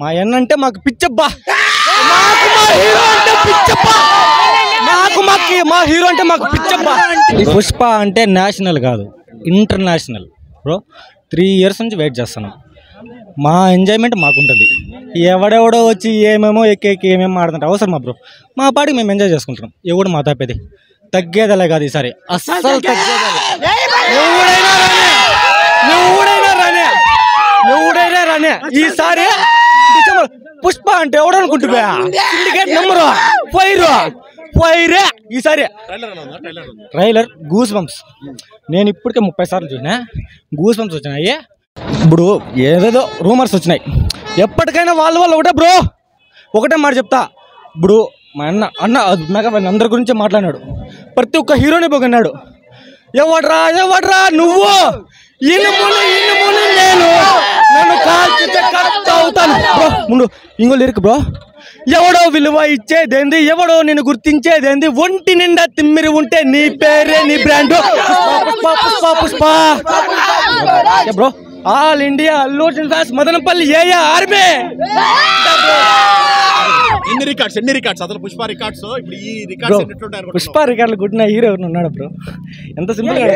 మా అన్న అంటే మాకు పిచ్చబ్బా, మాకు మా హీరో అంటే పిచ్చబ్బా, మా హీరో అంటే మాకు పిచ్చబ్బా. పుష్ప అంటే నేషనల్ కాదు, ఇంటర్నేషనల్ బ్రో. 3 years నుంచి వెయిట్ చేస్తున్నాం. మా ఎంజాయ్మెంట్ మాకుంటుంది. ఎవడెవడో వచ్చి ఏమేమో ఎక్కి ఏమేమో ఆడుతుంటే అవసరమా బ్రో? మా పాటికి మేము ఎంజాయ్ చేసుకుంటున్నాం. ఎవడు మా తప్పేది తగ్గేదలే కాదు ఈసారి, అస్సలు తగ్గేదలే. ఎవడైనా రానే ఈసారి డిసెంబర్. పుష్ప అంటే ఎవడనుకుంటున్నా సిండికేట్ నెంబరు ఫైరే ఈసారి. ట్రైలర్ గూస్ బంప్స్ నేను ఇప్పటికే 30 సార్లు చూసినా. గూస్ బంప్స్ వచ్చినాయి. ఇప్పుడు ఏదేదో రూమర్స్ వచ్చినాయి. ఎప్పటికైనా వాళ్ళ ఒకటే బ్రో, ఒకటే మాట చెప్తా. ఇప్పుడు మా అన్న మెగా అందరి గురించి మాట్లాడినాడు. ప్రతి ఒక్క హీరోని పొగన్నాడు. ఎవడ్రా నువ్వు, నేను నన్ను కాల్చితే కట్ అవుతాను బ్రో. ముందు ఇంకో లిరిక్ బ్రో. ఎవడో విలువ ఇచ్చేదేంది, ఎవడో నేను గుర్తించేదేంది, ఒంటి నిండా తిమ్మిరి ఉంటే నీ పేరే నీ brand. Pushpa bro. All India Allu Arjun fans Madanapalle army. ఎన్ని రికార్డ్స్ అసలు పుష్ప రికార్డ్స్. ఇప్పుడు ఈ రికార్డ్స్ పుష్ప రికార్డులు కొట్టిన హీరో ఉన్నాడు బ్రో. ఎంత సింపుల్ గా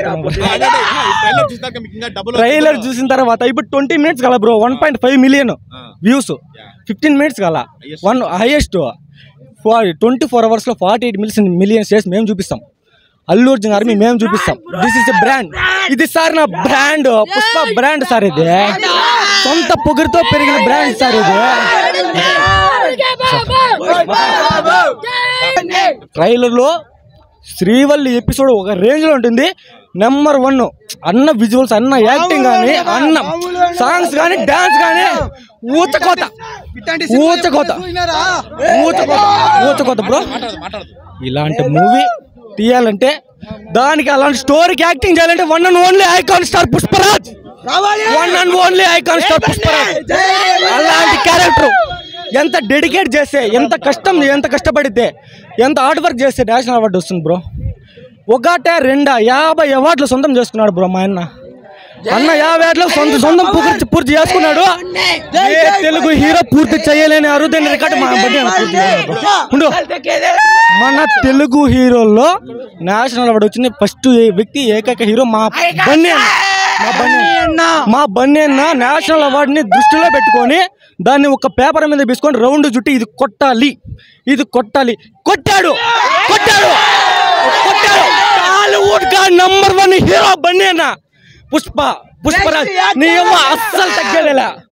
ట్రైలర్ చూసిన తర్వాత ఇప్పుడు 20 minutes కల బ్రో 1.5 million వ్యూస్. 15 minutes కల హైయెస్ట్ 24 hours లో 48 million షేర్స్ మేము చూపిస్తాం. అల్లు అర్జున్ ఆర్మీ మేము చూపిస్తాం. This is a brand. ఇది సార్ నా బ్రాండ్, పుష్ప బ్రాండ్ సార్. ఇది సొంత పొగరుతో పెరిగిన బ్రాండ్ సార్. ఇది ట్రైలర్ లో శ్రీవల్లి ఎపిసోడ్ ఒక రేంజ్ లో ఉంటుంది. నెంబర్ 1 అన్న విజువల్స్, అన్న యాక్టింగ్ కానీ, అన్న సాంగ్స్ కానీ, డాన్స్ కానీ ఊచకోత బ్రో. ఇలాంటి మూవీ తీయాలంటే, దానికి అలాంటి స్టోరీకి యాక్టింగ్ చేయాలంటే one and only icon star Pushparaj. అలాంటి క్యారెక్టర్ ఎంత డెడికేట్ చేస్తే, ఎంత కష్టపడితే, ఎంత హార్డ్ వర్క్ చేస్తే నేషనల్ అవార్డు వస్తుంది బ్రో. 1 2 50 అవార్డులు సొంతం చేసుకున్నాడు బ్రో మా అన్న. 50 ఏళ్ళు సొంతం పూర్తి చేసుకున్నాడు. ఏ తెలుగు హీరో పూర్తి చేయలేని అరుదైన రికార్డు మా బడ్డీ మన తెలుగు హీరోల్లో నేషనల్ అవార్డు వచ్చింది ఫస్ట్ వ్యక్తి, ఏకైక హీరో మా బన్నీ అన్న. నేషనల్ అవార్డుని దృష్టిలో పెట్టుకొని దాన్ని ఒక పేపర్ మీద తీసుకొని రౌండ్ చుట్టి ఇది కొట్టాడు. టాలీవుడ్ గా నంబర్ 1 హీరో బన్నీ అన్న. పుష్పరాజ్ నీ అస్సలు తగ్గేదేలా.